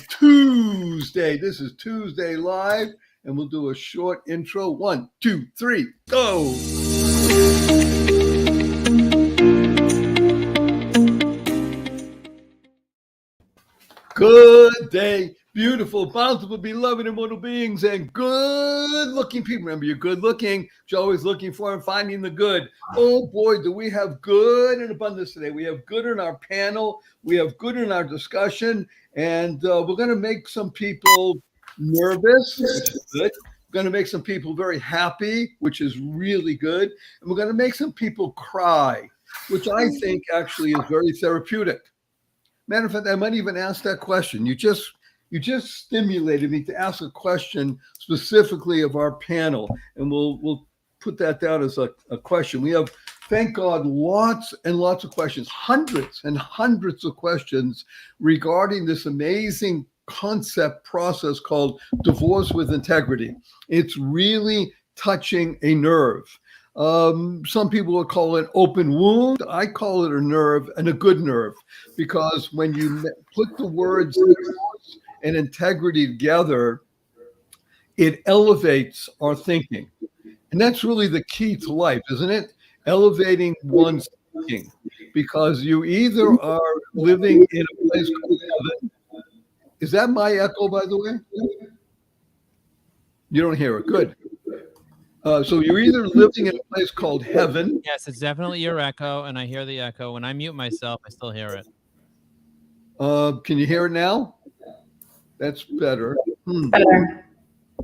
Tuesday. This is Tuesday Live, and we'll do a short intro. 1, 2, 3, go. Good day, beautiful, bountiful, beloved, immortal beings, and good-looking people. Remember, you're good-looking. You're always looking for and finding the good. Oh, boy, do we have good in abundance today. We have good in our panel. We have good in our discussion, and we're going to make some people nervous, which is good. We're going to make some people very happy, which is really good. And we're going to make some people cry, which I think actually is very therapeutic. Matter of fact, I might even ask that question. You just stimulated me to ask a question specifically of our panel, and we'll put that down as a question. We have, thank God, lots and lots of questions, hundreds and hundreds of questions regarding this amazing concept process called divorce with integrity. It's really touching a nerve. Some people will call it open wound. I call it a nerve, and a good nerve, because when you put the words and integrity together, it elevates our thinking. And that's really the key to life, isn't it? Elevating one's thinking, because you either are living in a place called heaven. Is that my echo, by the way? You don't hear it. Good. So you're either living in a place called heaven. Yes, it's definitely your echo, and I hear the echo. When I mute myself, I still hear it. Can you hear it now? That's better. Better.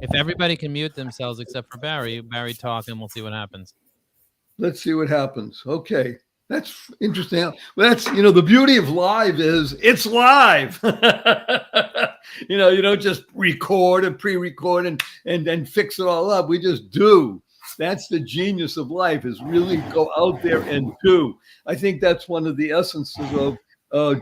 If everybody can mute themselves except for Barry talk, and we'll see what happens. Let's see what happens. Okay. That's interesting. Well, that's, the beauty of live is it's live. You don't just record and pre-record and then fix it all up. We just do. That's the genius of life, is really go out there and do. I think that's one of the essences of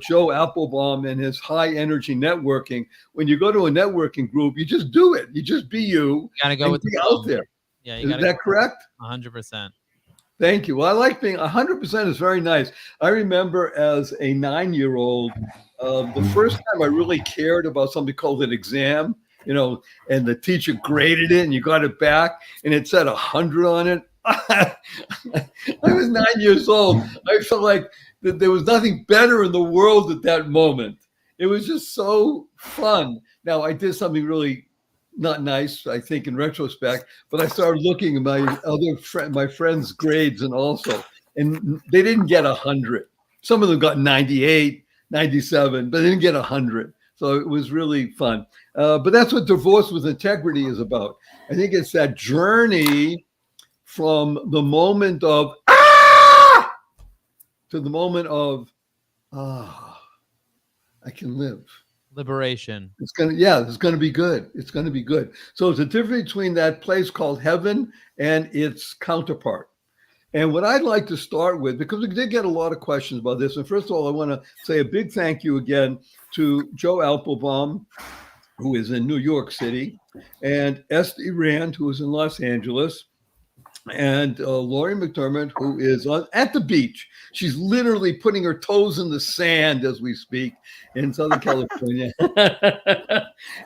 Joe Applebaum and his high energy networking. When you go to a networking group, you just do it. You just be you. You gotta go with be out there. Yeah, is that correct? 100%. Thank you. Well, I like being 100% is very nice. I remember as a 9-year-old, the first time I really cared about something called an exam, and the teacher graded it and you got it back and it said 100 on it. I was 9 years old. I felt like that there was nothing better in the world at that moment. It was just so fun. Now, I did something really not nice, I think, in retrospect, but I started looking at my friends' grades and they didn't get 100. Some of them got 98, 97, but they didn't get 100. So it was really fun. But that's what divorce with integrity is about. I think it's that journey from the moment of to the moment of I can live. Liberation. It's gonna be good. It's gonna be good. So it's a difference between that place called heaven and its counterpart. And what I'd like to start with, because we did get a lot of questions about this, and first of all, I want to say a big thank you again to Joe Applebaum, who is in New York City, and Esty Rand, who is in Los Angeles, and Lori McDermott, who is at the beach. She's literally putting her toes in the sand as we speak in Southern California.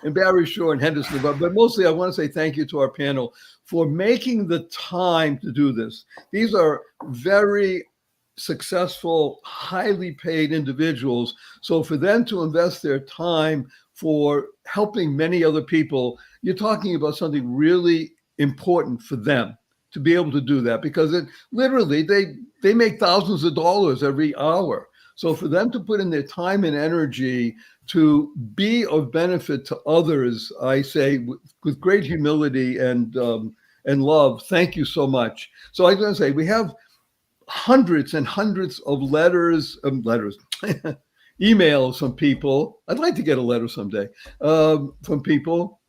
And Barry Shore and Henderson. But mostly I want to say thank you to our panel for making the time to do this. These are very successful, highly paid individuals. So for them to invest their time for helping many other people, you're talking about something really important for them to be able to do that, because it literally they make thousands of dollars every hour. So for them to put in their time and energy to be of benefit to others, I say with great humility and love, thank you so much. So I was going to say we have hundreds and hundreds of letters, emails from people. I'd like to get a letter someday from people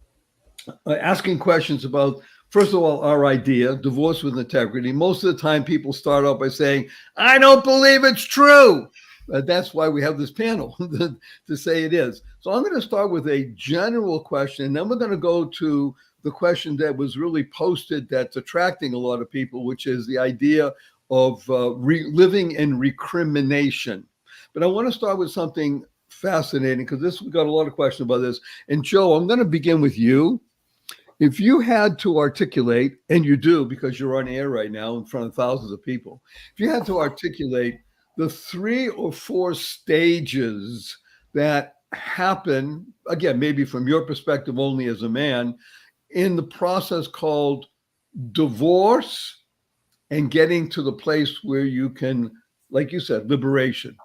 asking questions about, first of all, our idea, divorce with integrity. Most of the time people start off by saying, I don't believe it's true. That's why we have this panel to say it is. So I'm going to start with a general question, and then we're going to go to the question that was really posted that's attracting a lot of people, which is the idea of living in recrimination. But I want to start with something fascinating because we got a lot of questions about this. And Joe, I'm going to begin with you. If you had to articulate, and you do because you're on air right now in front of thousands of people, if you had to articulate the 3 or 4 stages that happen, again, maybe from your perspective only as a man, in the process called divorce and getting to the place where you can, like you said, liberation.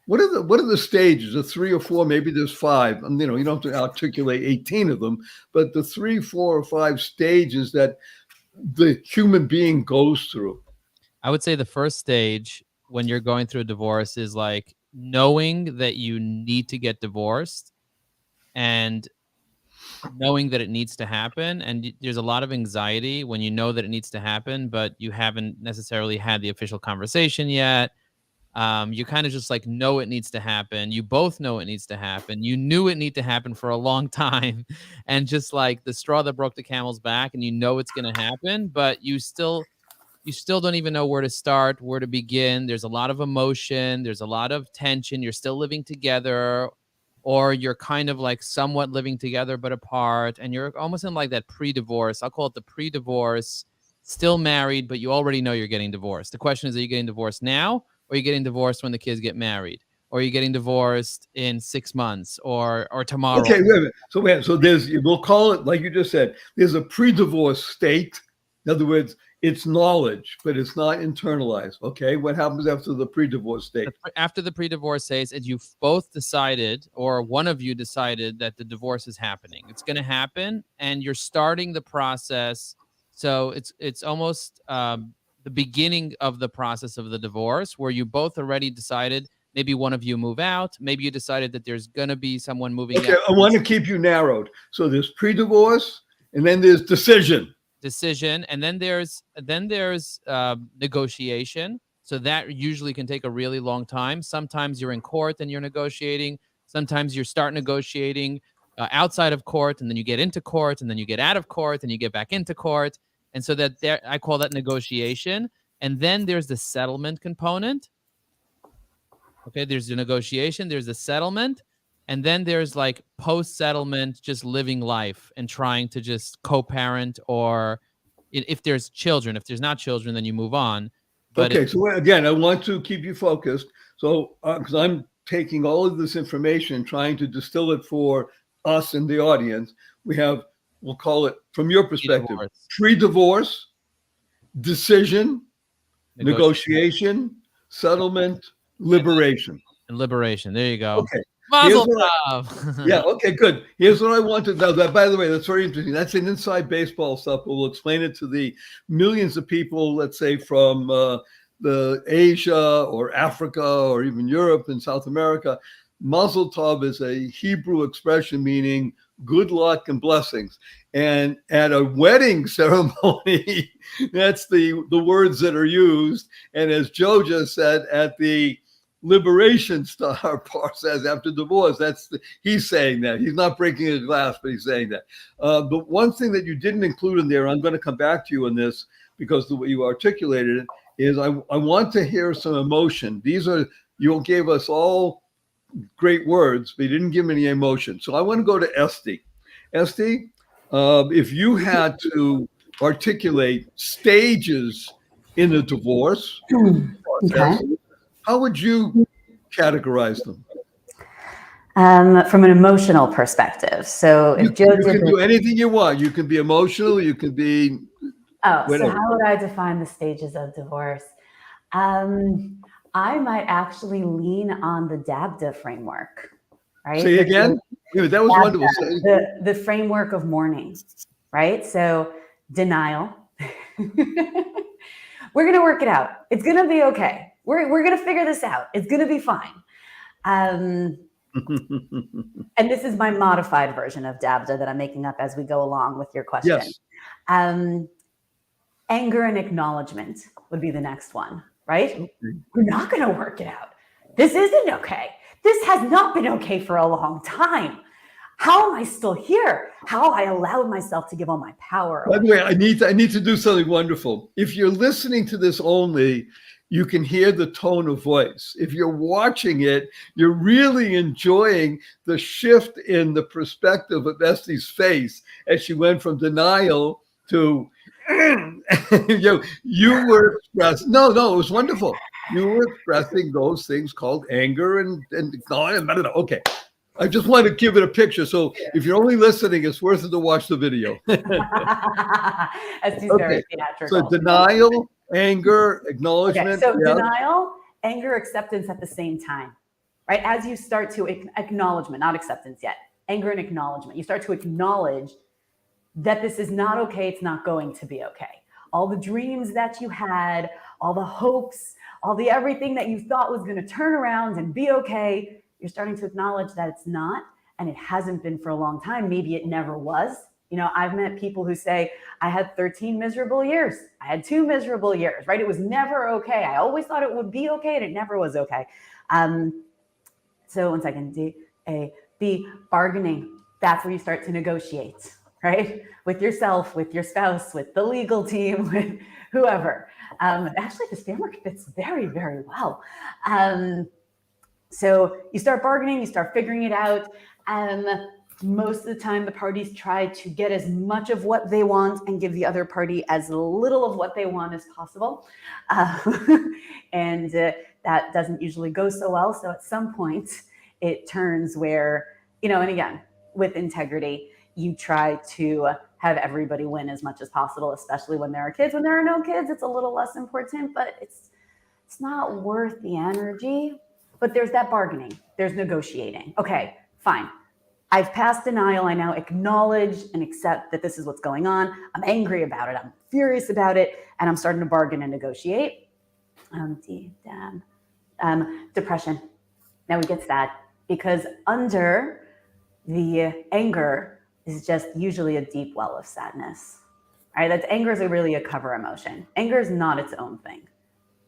What are the stages? The 3 or 4, maybe there's 5. You don't have to articulate 18 of them, but the 3, 4, or 5 stages that the human being goes through. I would say the first stage when you're going through a divorce is like knowing that you need to get divorced and knowing that it needs to happen. And there's a lot of anxiety when you know that it needs to happen, but you haven't necessarily had the official conversation yet. You kind of just like know it needs to happen. You both know it needs to happen. You knew it needed to happen for a long time, and just like the straw that broke the camel's back, and you know it's going to happen, but you still don't even know where to start, where to begin. There's a lot of emotion. There's a lot of tension. You're still living together, or you're kind of like somewhat living together but apart, and you're almost in like that pre-divorce. I'll call it the pre-divorce, still married, but you already know you're getting divorced. The question is, are you getting divorced now, or are you getting divorced when the kids get married? Or are you getting divorced in 6 months or tomorrow? Okay, wait a minute. So we'll call it, like you just said, there's a pre-divorce state. In other words, it's knowledge, but it's not internalized. Okay, what happens after the pre-divorce state? After the pre-divorce stage, and you've both decided, or one of you decided, that the divorce is happening. It's going to happen, and you're starting the process. So it's almost the beginning of the process of the divorce, where you both already decided. Maybe one of you move out. Maybe you decided that there's going to be someone moving out. Okay, I want to keep you narrowed. So there's pre-divorce, and then there's decision, and then there's negotiation. So that usually can take a really long time. Sometimes you're in court and you're negotiating. Sometimes you start negotiating outside of court, and then you get into court, and then you get out of court, and you get back into court. And so I call that negotiation. And then there's the settlement component. Okay, there's the negotiation, there's the settlement, and then there's like post-settlement, just living life and trying to just co-parent, or if there's children. If there's not children, then you move on. But okay, so again, I want to keep you focused. So because I'm taking all of this information and trying to distill it for us and the audience, we'll call it, from your perspective, pre-divorce, decision, negotiation, settlement, liberation. And liberation. There you go. Okay. Mazel tov. Yeah. Okay. Good. Here's what I want to know. That, by the way, that's very interesting. That's an inside baseball stuff. We'll explain it to the millions of people, let's say from the Asia or Africa or even Europe and South America. Mazel tov is a Hebrew expression meaning good luck and blessings. And at a wedding ceremony, that's the words that are used. And as Joe just said, at the liberation star process after divorce, he's saying that. He's not breaking a glass, but he's saying that. But one thing that you didn't include in there, I'm going to come back to you on this because the way you articulated it, is I want to hear some emotion. You gave us all great words, but you didn't give me any emotion. So I want to go to Esty. Esty, if you had to articulate stages in a divorce process, how would you categorize them? From an emotional perspective. So if Joe you can do anything you want. You can be emotional. You can be whatever. So how would I define the stages of divorce? I might actually lean on the DABDA framework, right? Say again? Yeah, that was wonderful. The framework of mourning, right? So denial. We're going to work it out. It's going to be okay. We're going to figure this out. It's going to be fine. And this is my modified version of DABDA that I'm making up as we go along with your question. Yes. Anger and acknowledgement would be the next one, right? Okay. We're not going to work it out. This isn't okay. This has not been okay for a long time. How am I still here? How I allowed myself to give all my power away. By the way, I need to do something wonderful. If you're listening to this only, you can hear the tone of voice. If you're watching it, you're really enjoying the shift in the perspective of Estie's face as she went from denial to, you were expressing, no, it was wonderful. You were expressing those things called anger and okay. I just want to give it a picture. So if you're only listening, it's worth it to watch the video. Estie's very theatrical. So denial, anger, acknowledgement. Okay, so denial, anger, acceptance at the same time, right? As you start to acknowledgement, not acceptance yet, anger and acknowledgement. You start to acknowledge that this is not okay. It's not going to be okay. All the dreams that you had, all the hopes, all the everything that you thought was going to turn around and be okay, you're starting to acknowledge that it's not, and it hasn't been for a long time. Maybe it never was. You know, I've met people who say, I had 13 miserable years. I had 2 miserable years, right? It was never okay. I always thought it would be okay, and it never was okay. So one second, B, bargaining. That's where you start to negotiate, right? With yourself, with your spouse, with the legal team, with whoever. Actually, this framework fits very, very well. So you start bargaining, you start figuring it out. Most of the time, the parties try to get as much of what they want and give the other party as little of what they want as possible. And that doesn't usually go so well. So at some point, it turns where, and again, with integrity, you try to have everybody win as much as possible, especially when there are kids. When there are no kids, it's a little less important, but it's not worth the energy. But there's that bargaining, there's negotiating. Okay, fine. I've passed denial. I now acknowledge and accept that this is what's going on. I'm angry about it. I'm furious about it. And I'm starting to bargain and negotiate. Depression. Now we get sad because under the anger is just usually a deep well of sadness. All right, anger is really a cover emotion. Anger is not its own thing.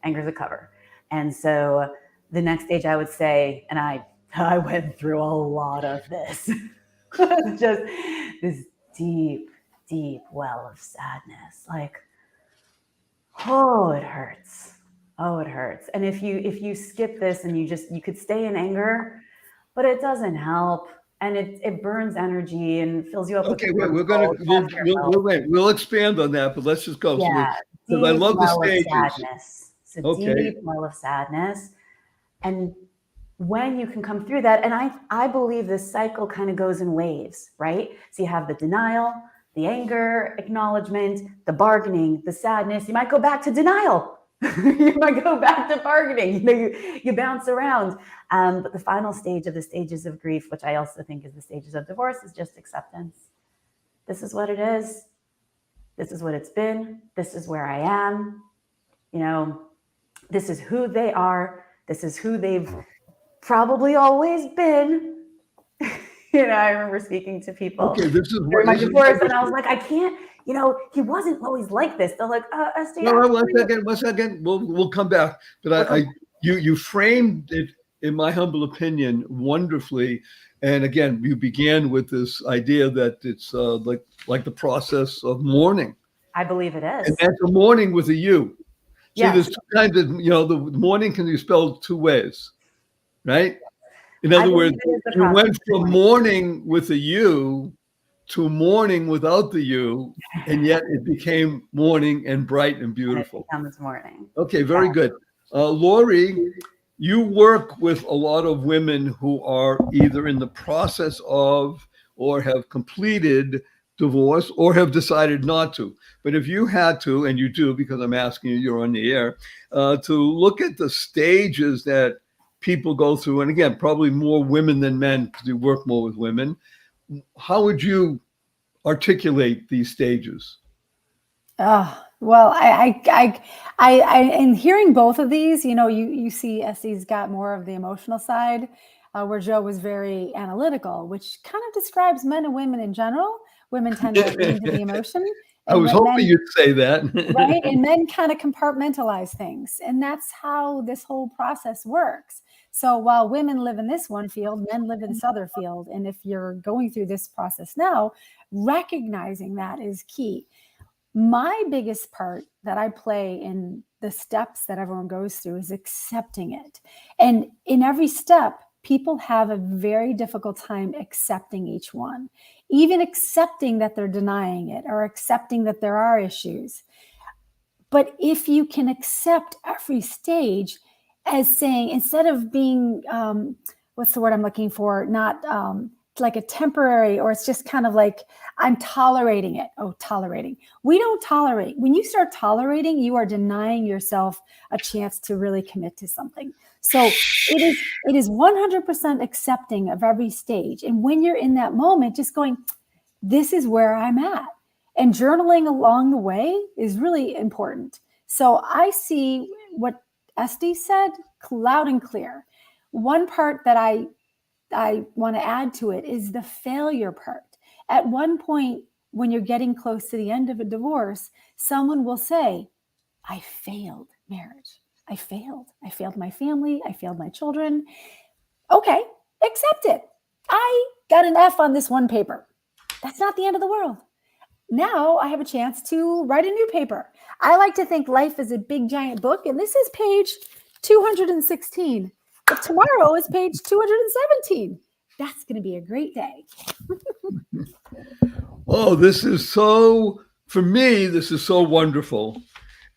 Anger is a cover. And so the next stage I would say, and I went through a lot of this, just this deep, deep well of sadness. Like, oh, it hurts. Oh, it hurts. And if you skip this and you could stay in anger, but it doesn't help. And it burns energy and fills you up. Okay, we'll expand on that, but let's just go. Yeah, because I love the stages. Sadness. It's a deep well of sadness. And when you can come through that, and I believe this cycle kind of goes in waves, right? So you have the denial, the anger, acknowledgement, the bargaining, the sadness. You might go back to denial. You might go back to bargaining. You bounce around. But the final stage of the stages of grief, which I also think is the stages of divorce, is just acceptance. This is what it is. This is what it's been. This is where I am. This is who they are. This is who they've probably always been. I remember speaking to people. Okay, this is during my divorce, and I was like, I can't. He wasn't always like this. They're like, Estie. No, one second. We'll come back. But you framed it, in my humble opinion, wonderfully. And again, you began with this idea that it's like the process of mourning. I believe it is. And that's a mourning with a U. See, yes. There's two kinds of, the mourning can be spelled 2 ways, right? In other words, you went from mourning with a U to mourning without the U, and yet it became morning and bright and beautiful. And it becomes morning. Okay, very good. Lori, you work with a lot of women who are either in the process of or have completed divorce or have decided not to. But if you had to, and you do because I'm asking you, you're on the air, to look at the stages that people go through, and again, probably more women than men because you work more with women, how would you articulate these stages? Well, I in hearing both of these, you see Estie's got more of the emotional side, where Joe was very analytical, which kind of describes men and women in general. Women tend to lean to the emotion. I was hoping you'd say that. Right? And men kind of compartmentalize things. And that's how this whole process works. So while women live in this one field, men live in this other field. And if you're going through this process now, recognizing that is key. My biggest part that I play in the steps that everyone goes through is accepting it. And in every step, people have a very difficult time accepting each one, even accepting that they're denying it or accepting that there are issues. But if you can accept every stage as saying, instead of being, what's the word I'm looking for? Not like a temporary, or it's just kind of like, I'm tolerating it. Oh, tolerating. We don't tolerate. When you start tolerating, you are denying yourself a chance to really commit to something. So it is 100% accepting of every stage. And when you're in that moment, just going, this is where I'm at. And journaling along the way is really important. So I see what Esty said loud and clear. One part that I want to add to it is the failure part. At one point, when you're getting close to the end of a divorce, someone will say, I failed marriage. I failed my family. I failed my children. Okay, accept it. I got an F on this one paper. That's not the end of the world. Now I have a chance to write a new paper. I like to think life is a big giant book, and this is page 216. But tomorrow is page 217. That's going to be a great day. Oh, this is so, for me, this is so wonderful.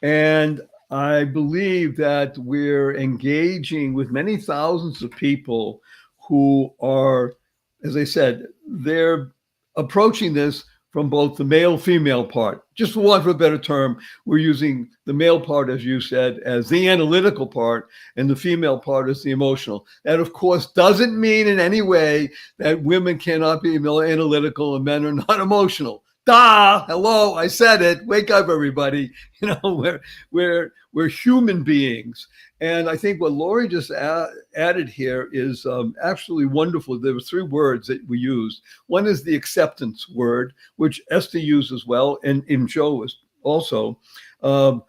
And I believe that we're engaging with many thousands of people who are, as I said, they're approaching this from both the male female part. Just for want of a better term, we're using the male part, as you said, as the analytical part, and the female part as the emotional. That, of course, doesn't mean in any way that women cannot be analytical and men are not emotional. Hello, I said it. Wake up, everybody. You know, we're human beings. And I think what Lori just added here is absolutely wonderful. There were 3 words that we used. One is the acceptance word, which Esther used as well, and Joe was also. The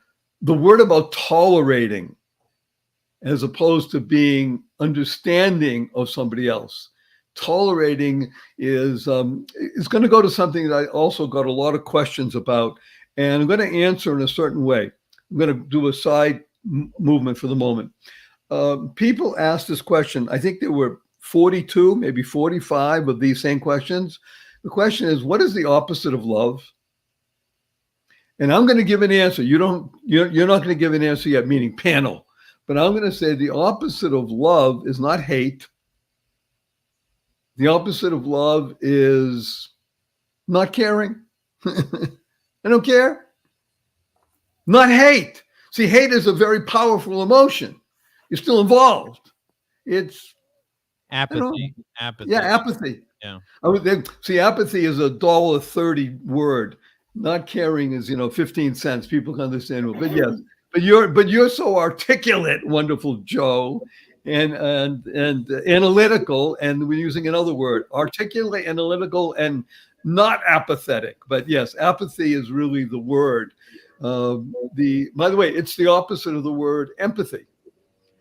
word about tolerating, as opposed to being understanding of somebody else. Tolerating is going to go to something that I also got a lot of questions about, and I'm going to answer in a certain way. I'm going to do a side movement for the moment. People asked this question. I think there were 42, maybe 45 of these same questions. The question is, what is the opposite of love? And I'm going to give an answer. You're not going to give an answer yet, meaning panel. But I'm going to say the opposite of love is not hate. The opposite of love is not caring. I don't care. Not hate. See, hate is a very powerful emotion. You're still involved. It's Apathy. Yeah, apathy. Yeah. See, apathy is a $1.30 word. Not caring is 15 cents. People can understand it. But yes, but you're so articulate, wonderful Joe, and analytical, and we're using another word, articulate, analytical, and not apathetic. But yes, apathy is really the word. By the way, it's the opposite of the word empathy.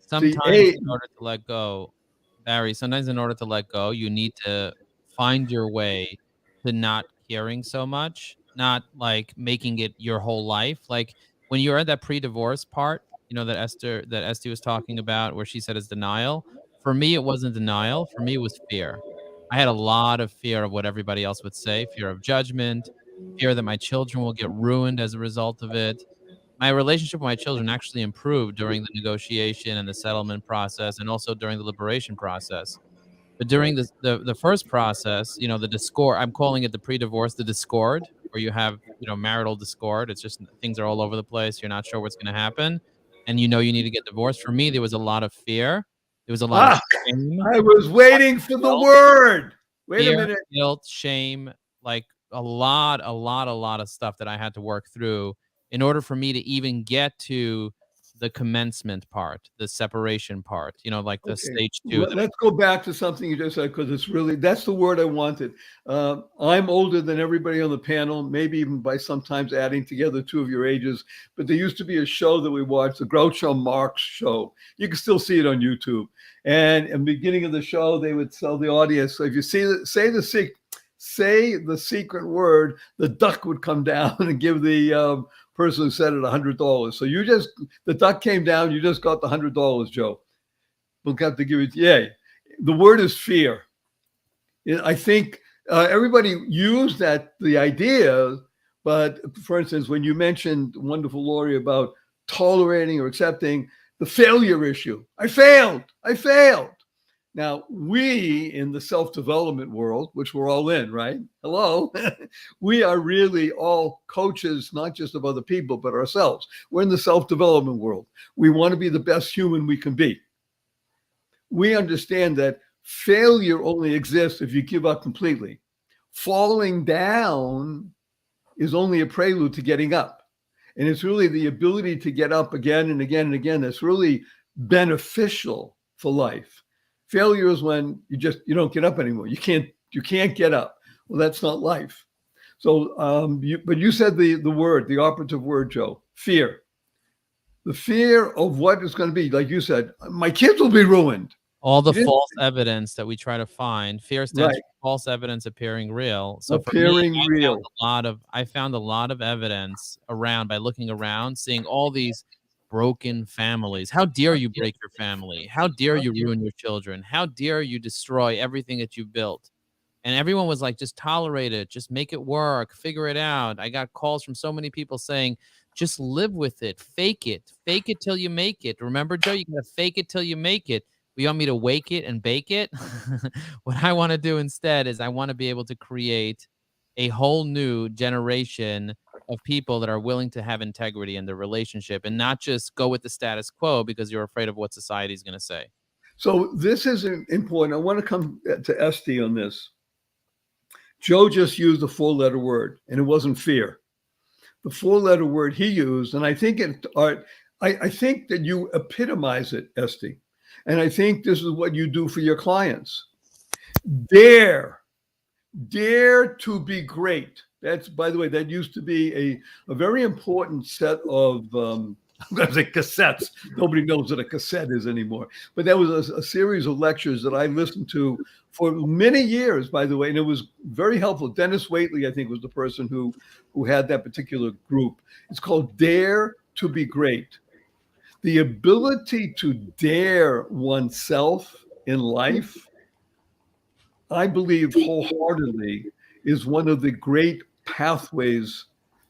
Sometimes in order to let go, Barry, you need to find your way to not caring so much, not like making it your whole life. Like when you're at that pre-divorce part, that Esty was talking about, where she said it's denial. For me, it wasn't denial. For me, it was fear. I had a lot of fear of what everybody else would say, fear of judgment, fear that my children will get ruined as a result of it. My relationship with my children actually improved during the negotiation and the settlement process, and also during the liberation process. But during the first process, the discord, I'm calling it the pre-divorce, the discord, where you have, marital discord. It's just things are all over the place. You're not sure what's going to happen. And you need to get divorced. For me, there was a lot of fear. There was a lot of shame. I was waiting for the word. Wait a minute. Guilt, shame, like a lot of stuff that I had to work through in order for me to even get to the commencement part, the separation part, like the stage 2. Let's go back to something you just said, because that's the word I wanted. I'm older than everybody on the panel, maybe even by sometimes adding together 2 of your ages. But there used to be a show that we watched, the Groucho Marx show. You can still see it on YouTube. And in the beginning of the show, they would tell the audience, so if you say the say the secret word, the duck would come down and give the person who said it $100. So the duck came down, you just got the $100, Joe. We'll have to give it, yay. The word is fear. I think everybody used the idea, but for instance, when you mentioned, wonderful Lori, about tolerating or accepting the failure issue, I failed. Now, we in the self-development world, which we're all in, right? Hello. We are really all coaches, not just of other people, but ourselves. We're in the self-development world. We want to be the best human we can be. We understand that failure only exists if you give up completely. Falling down is only a prelude to getting up. And it's really the ability to get up again and again and again that's really beneficial for life. Failure is when you don't get up anymore. You can't get up. Well, that's not life. So, but you said the operative word, Joe, fear. The fear of what is going to be, like you said, my kids will be ruined. All the false evidence that we try to find. Fear stands for false evidence appearing real. So appearing for me, real. I found a lot of evidence around by looking around, seeing all these broken families. How dare you break your family? How dare you ruin your children? How dare you destroy everything that you've built? And everyone was like, just tolerate it. Just make it work. Figure it out. I got calls from so many people saying, just live with it. Fake it. Fake it till you make it. Remember, Joe, you got to fake it till you make it. You want me to wake it and bake it? What I want to do instead is I want to be able to create a whole new generation of people that are willing to have integrity in their relationship and not just go with the status quo because you're afraid of what society is going to say. So this is important. I want to come to Esty on this. Joe just used a 4-letter word, and it wasn't fear. The 4-letter word he used, and I think I think that you epitomize it, Esty. And I think this is what you do for your clients. Dare to be great. That's, by the way, that used to be a very important set of, I'm going to say cassettes. Nobody knows what a cassette is anymore. But that was a series of lectures that I listened to for many years, by the way, and it was very helpful. Dennis Waitley, I think, was the person who had that particular group. It's called Dare to be Great. The ability to dare oneself in life, I believe wholeheartedly, is one of the great pathways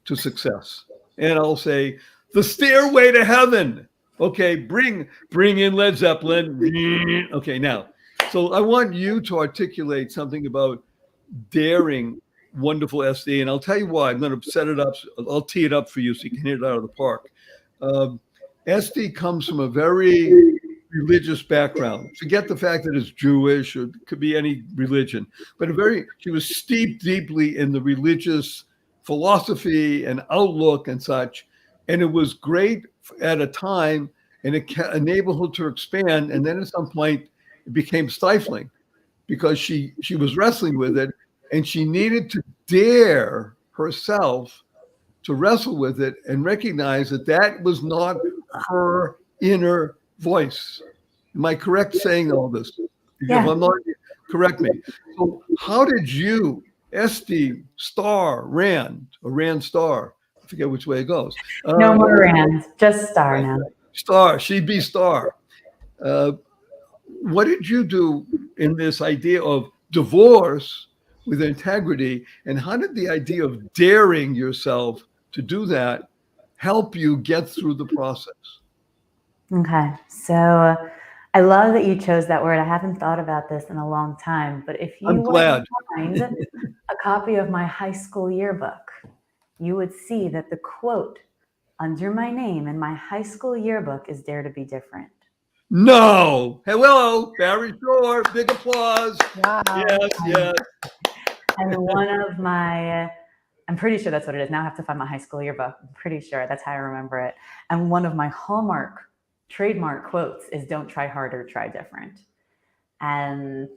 to success. And I'll say, the stairway to heaven. Okay, bring in Led Zeppelin. Okay, now, so I want you to articulate something about daring, wonderful SD, and I'll tell you why. I'm going to set it up. I'll tee it up for you so you can hit it out of the park. SD comes from a very religious background. Forget the fact that it's Jewish, or it could be any religion, but she was steeped deeply in the religious philosophy and outlook and such. And it was great at a time, and it enabled her to expand. And then at some point, it became stifling because she was wrestling with it, and she needed to dare herself to wrestle with it and recognize that was not her inner voice. Am I correct saying all this? Yeah. If I'm not, correct me. So how did you, Esty Rand Star, I forget which way it goes. No more Rand, just Star now. Star, she'd be Star. What did you do in this idea of divorce with integrity, and how did the idea of daring yourself to do that help you get through the process? Okay, so I love that you chose that word. I haven't thought about this in a long time, but if you would find a copy of my high school yearbook, you would see that the quote under my name in my high school yearbook is "Dare to be different." No. Hello, Barry Shore. Big applause. Wow. Yes. And one of my, I'm pretty sure that's what it is. Now I have to find my high school yearbook. I'm pretty sure that's how I remember it. And one of my trademark quotes is "Don't try harder, try different." And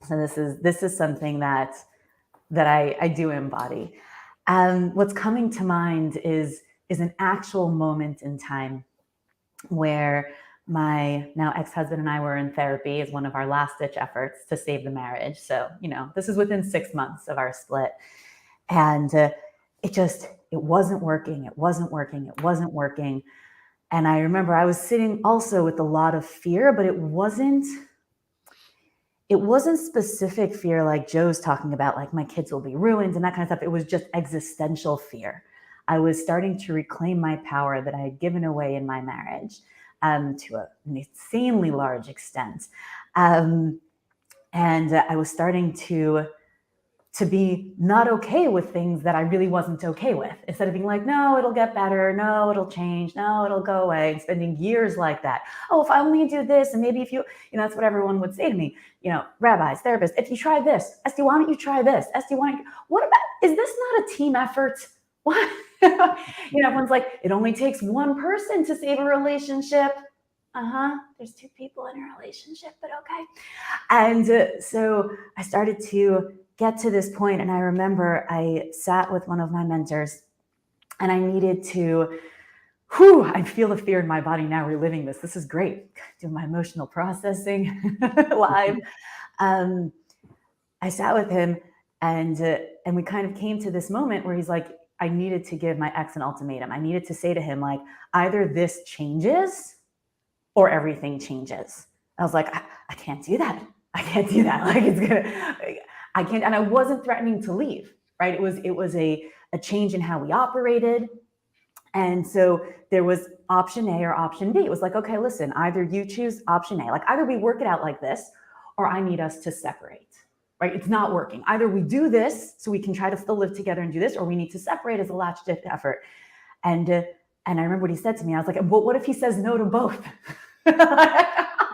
so this is something that I do embody. And what's coming to mind is an actual moment in time where my now ex-husband and I were in therapy as one of our last ditch efforts to save the marriage. So, this is within 6 months of our split. And it wasn't working. It wasn't working. It wasn't working. And I remember I was sitting also with a lot of fear, but it wasn't specific fear like Joe's talking about, like my kids will be ruined and that kind of stuff. It was just existential fear. I was starting to reclaim my power that I had given away in my marriage to an insanely large extent. And I was starting to be not okay with things that I really wasn't okay with. Instead of being like, no, it'll get better. No, it'll change. No, it'll go away. And spending years like that. Oh, if I only do this, and maybe if you that's what everyone would say to me, rabbis, therapists, if you try this, Esty, why don't you try this? Esty, what about, is this not a team effort? What? Everyone's like, it only takes one person to save a relationship. There's two people in a relationship, but okay. And so I started to get to this point, and I remember I sat with one of my mentors, and I needed to, I feel the fear in my body now reliving this. This is great. Doing my emotional processing live. I sat with him, and we kind of came to this moment where he's like, I needed to give my ex an ultimatum. I needed to say to him, like, either this changes or everything changes. I was like, I can't do that. I can't do that. Like, I can't. And I wasn't threatening to leave, right? It was a change in how we operated. And so there was option A or option B. It was like, okay, listen, either you choose option A, like either we work it out like this, or I need us to separate. Right? It's not working. Either we do this so we can try to still live together and do this, or we need to separate as a last ditch effort. And I remember what he said to me. I was like, well, what if he says no to both?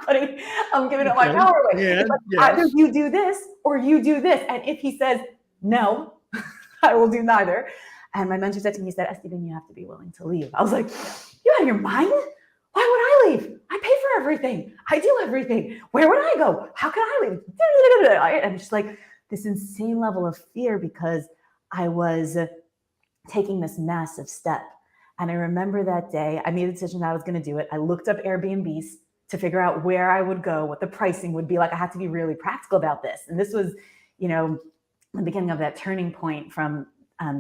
I'm giving up my power away. Yeah, like, yes. Either you do this or you do this. And if he says no, I will do neither. And my mentor said to me, he said, Esty, then you have to be willing to leave. I was like, you out of your mind? Why would I leave? I pay for everything. I do everything. Where would I go? How can I leave? I'm just like this insane level of fear because I was taking this massive step. And I remember that day, I made a decision that I was going to do it. I looked up Airbnbs to figure out where I would go, what the pricing would be like. I had to be really practical about this. And this was, the beginning of that turning point from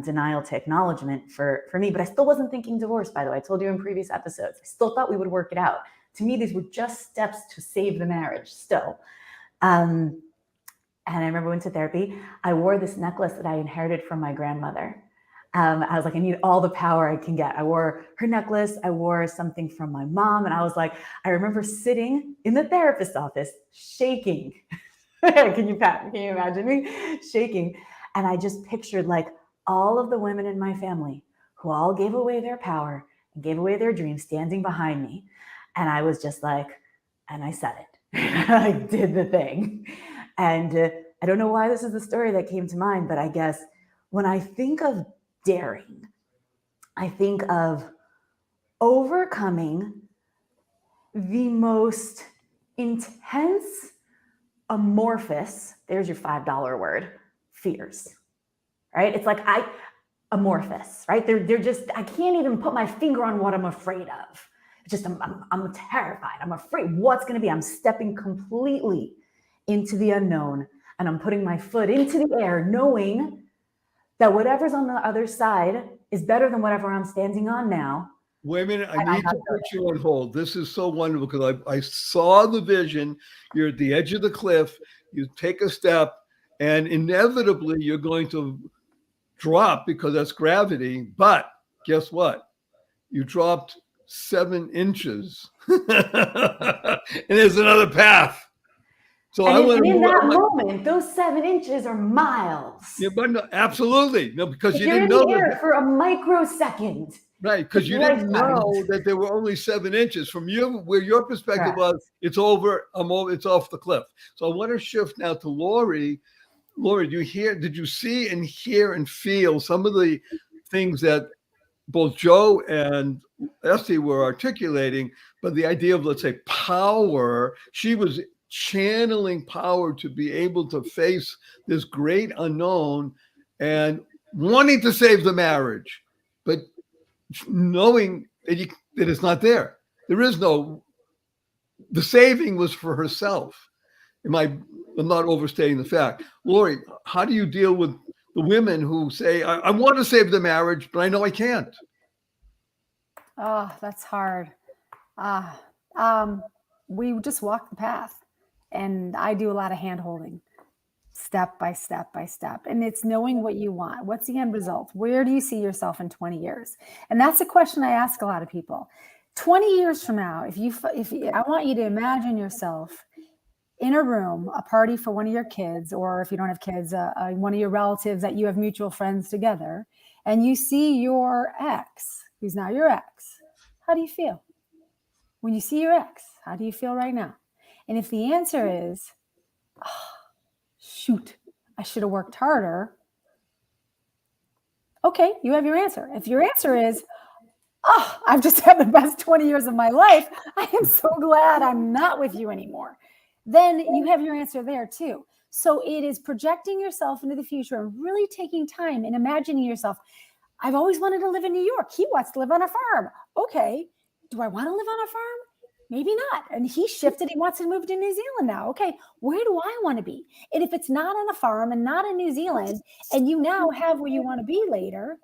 denial to acknowledgement for me. But I still wasn't thinking divorce, by the way. I told you in previous episodes. I still thought we would work it out. To me, these were just steps to save the marriage still. And I remember I went to therapy. I wore this necklace that I inherited from my grandmother. I was like, I need all the power I can get. I wore her necklace. I wore something from my mom. And I was like, I remember sitting in the therapist's office, shaking. Can you imagine me shaking? And I just pictured like all of the women in my family who all gave away their power and gave away their dreams standing behind me. And I was just like, and I said it. I did the thing. And I don't know why this is the story that came to mind, but I guess when I think of daring, I think of overcoming the most intense, amorphous, there's your $5 word, fears, right? It's like amorphous, right? They're just, I can't even put my finger on what I'm afraid of. It's just, I'm terrified. I'm afraid what's going to be. I'm stepping completely into the unknown and I'm putting my foot into the air, knowing that whatever's on the other side is better than whatever I'm standing on now. Wait a minute. I need to put you on hold. This is so wonderful because I saw the vision. You're at the edge of the cliff. You take a step and inevitably you're going to drop because that's gravity. But guess what? You dropped 7 inches and there's another path. So and in that moment, those 7 inches are miles. Yeah, but no, absolutely. No, because you didn't know know that for a microsecond. Right, because you didn't know that there were only 7 inches. From where your perspective was, it's over, it's off the cliff. So I want to shift now to Lori. Lori, did you see and hear and feel some of the things that both Joe and Esty were articulating, but the idea of, let's say, power, she was channeling power to be able to face this great unknown and wanting to save the marriage, but knowing that it's not there. There is no the saving was for herself. I'm not overstating the fact. Lori, how do you deal with the women who say, I want to save the marriage, but I know I can't? Oh, that's hard. We just walk the path, and I do a lot of hand holding, step by step by step. And it's knowing what you want. What's the end result? Where do you see yourself in 20 years? And that's a question I ask a lot of people. 20 years from now, I want you to imagine yourself in a room, a party for one of your kids, or if you don't have kids, one of your relatives that you have mutual friends together, and you see your ex, who's now your ex. How do you feel? When you see your ex, how do you feel right now? And if the answer is, oh, shoot, I should have worked harder. Okay, you have your answer. If your answer is, oh, I've just had the best 20 years of my life, I am so glad I'm not with you anymore, then you have your answer there too. So it is projecting yourself into the future and really taking time and imagining yourself. I've always wanted to live in New York. He wants to live on a farm. Okay, do I want to live on a farm? Maybe not. And he shifted. He wants to move to New Zealand now. Okay, where do I want to be? And if it's not on a farm and not in New Zealand, and you now have where you want to be later,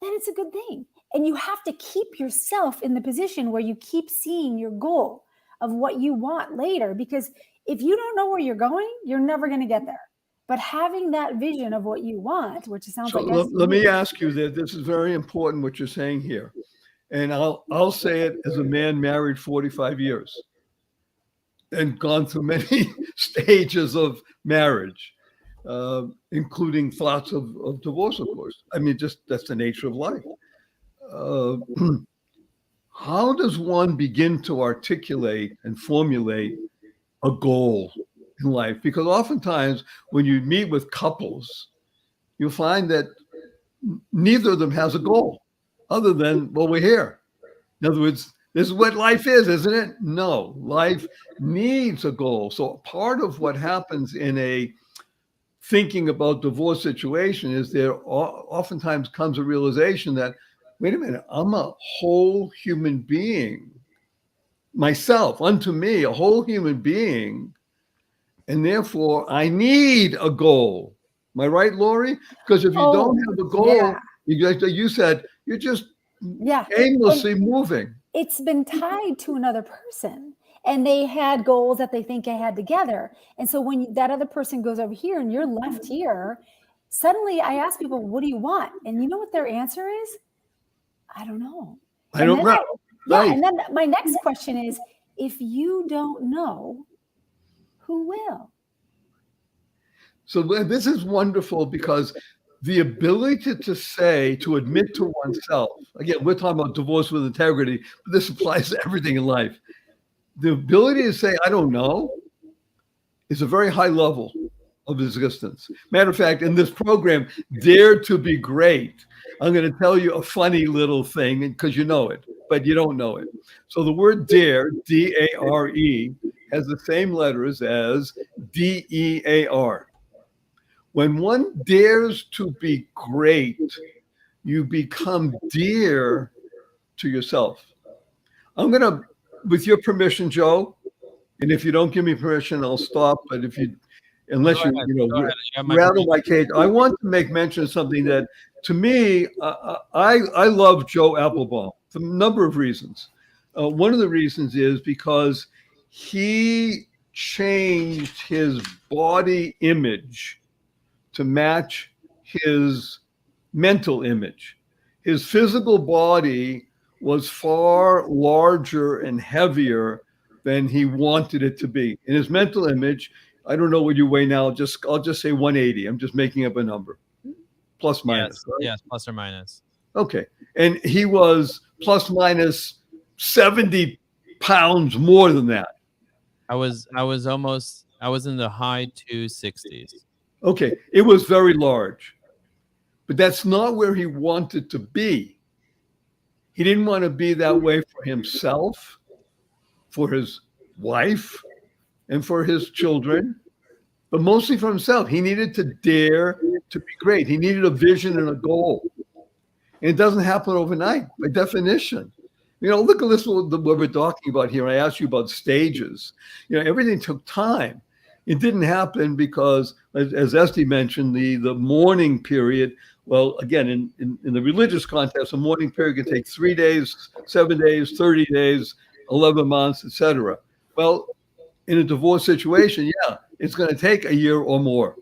then it's a good thing. And you have to keep yourself in the position where you keep seeing your goal of what you want later. Because if you don't know where you're going, you're never going to get there. But having that vision of what you want, which sounds So like let me ask you that this is very important what you're saying here. And I'll say it as a man married 45 years and gone through many stages of marriage, including thoughts of divorce, of course. I mean, just that's the nature of life. How does one begin to articulate and formulate a goal in life? Because oftentimes when you meet with couples, you'll find that neither of them has a goal other than, well, we're here. In other words, this is what life is, isn't it? No, life needs a goal. So part of what happens in a thinking about divorce situation is there oftentimes comes a realization that, wait a minute, I'm a whole human being, myself, unto me, a whole human being, and therefore I need a goal. Am I right, Lori? Because if you don't have a goal, you said, you're just aimlessly moving. It's been tied to another person, and they had goals that they think they had together. And so when that other person goes over here and you're left here, suddenly I ask people, what do you want? And you know what their answer is? I don't know. I don't know. Right. And then my next question is, if you don't know, who will? So this is wonderful because the ability to admit to oneself, again, we're talking about divorce with integrity, but this applies to everything in life. The ability to say, I don't know, is a very high level of existence. Matter of fact, in this program, Dare to Be Great, I'm going to tell you a funny little thing because you know it, but you don't know it. So the word dare, D-A-R-E, has the same letters as D-E-A-R. When one dares to be great, you become dear to yourself. I'm going to, with your permission, Joe, and if you don't give me permission, I'll stop. But unless you rattle my cage, I want to make mention of something that, to me, I love Joe Applebaum for a number of reasons. One of the reasons is because he changed his body image to match his mental image. His physical body was far larger and heavier than he wanted it to be. In his mental image, I don't know what you weigh now. I'll just say 180. I'm just making up a number, plus minus. Yes, right? Yes, plus or minus. Okay, and he was plus minus 70 pounds more than that. I was in the high 260s. Okay, it was very large, but that's not where he wanted to be. He didn't want to be that way for himself, for his wife, and for his children, but mostly for himself. He needed to dare to be great. He needed a vision and a goal. And it doesn't happen overnight by definition. Look at this, what we're talking about here. I asked you about stages. Everything took time. It didn't happen because, as Esty mentioned, the mourning period. Well, again, in the religious context, a mourning period can take 3 days, 7 days, 30 days, 11 months, etc. Well, in a divorce situation, yeah, it's going to take a year or more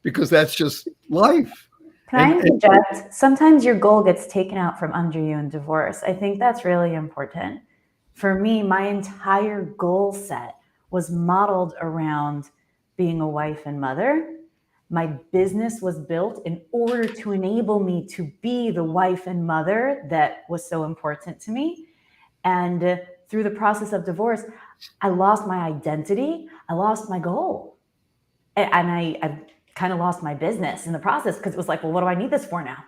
because that's just life. Can I interject? Sometimes your goal gets taken out from under you in divorce. I think that's really important. For me, my entire goal set was modeled around being a wife and mother. My business was built in order to enable me to be the wife and mother that was so important to me. And through the process of divorce, I lost my identity. I lost my goal. And I kind of lost my business in the process because it was like, well, what do I need this for now?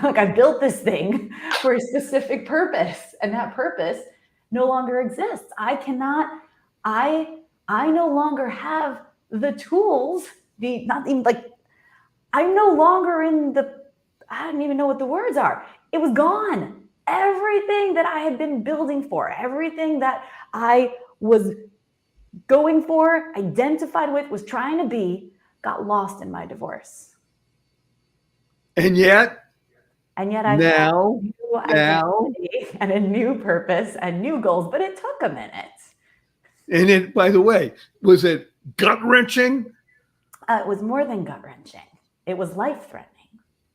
Like, I built this thing for a specific purpose, and that purpose no longer exists. I no longer have the tools, I'm no longer I don't even know what the words are. It was gone. Everything that I had been building for, everything that I was going for, identified with, was trying to be, got lost in my divorce. And yet I now and a new purpose and new goals, but it took a minute. And by the way, was it gut-wrenching? It was more than gut-wrenching. It was life-threatening.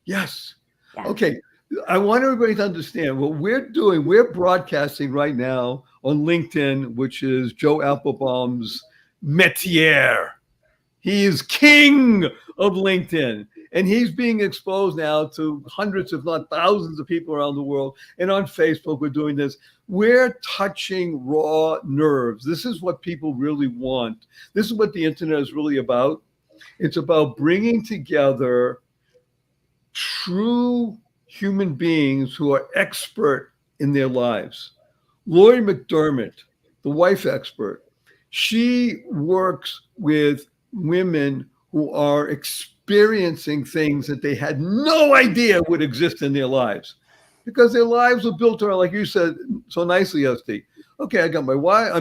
Yes. Yeah. Okay. I want everybody to understand what we're doing. We're broadcasting right now on LinkedIn, which is Joe Applebaum's métier. He is king of LinkedIn, and he's being exposed now to hundreds, if not thousands of people around the world. And on Facebook, we're doing this. We're touching raw nerves. This is what people really want. This is what the internet is really about. It's about bringing together true human beings who are expert in their lives. Lori McDermott, the wife expert, she works with women who are experiencing things that they had no idea would exist in their lives because their lives were built around, like you said so nicely, Esty. Okay, I got my wife,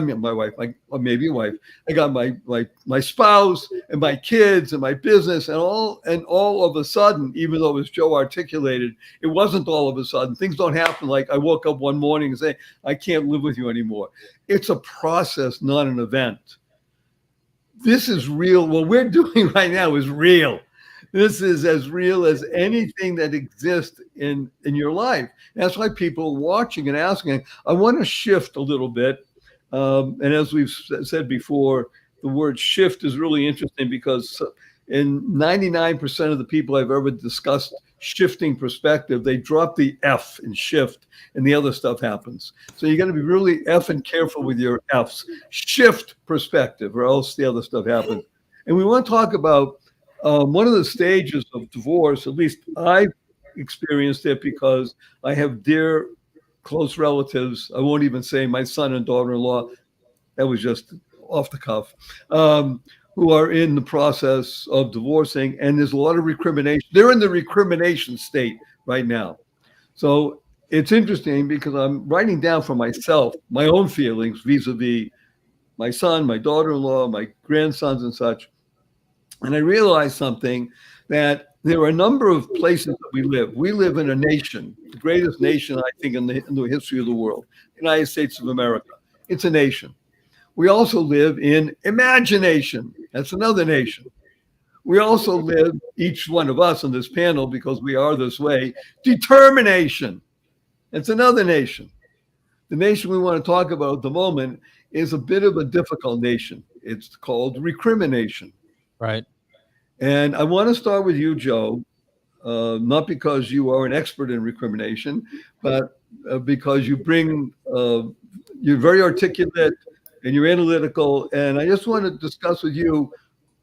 or maybe a wife. I got my spouse and my kids and my business, and all of a sudden, even though as Joe articulated, it wasn't all of a sudden. Things don't happen like I woke up one morning and say, I can't live with you anymore. It's a process, not an event. This is real. What we're doing right now is real. This is as real as anything that exists in your life. That's why people are watching and asking. I want to shift a little bit. And as we've said before, the word shift is really interesting because in 99% of the people I've ever discussed shifting perspective, they drop the F in shift and the other stuff happens. So you got to be really effing careful with your Fs. Shift perspective or else the other stuff happens. And we want to talk about one of the stages of divorce. At least I experienced it because I have dear close relatives. I won't even say my son and daughter-in-law. That was just off the cuff. Who are in the process of divorcing, and there's a lot of recrimination. They're in the recrimination state right now. So it's interesting because I'm writing down for myself my own feelings vis-a-vis my son, my daughter-in-law, my grandsons and such. And I realized something, that there are a number of places that we live. We live in a nation, the greatest nation, I think, in the history of the world, the United States of America. It's a nation. We also live in imagination. That's another nation. We also live, each one of us on this panel, because we are this way, determination. It's another nation. The nation we want to talk about at the moment is a bit of a difficult nation. It's called recrimination. Right. And I want to start with you, Joe, not because you are an expert in recrimination, but because you bring, you're very articulate and you're analytical. And I just want to discuss with you,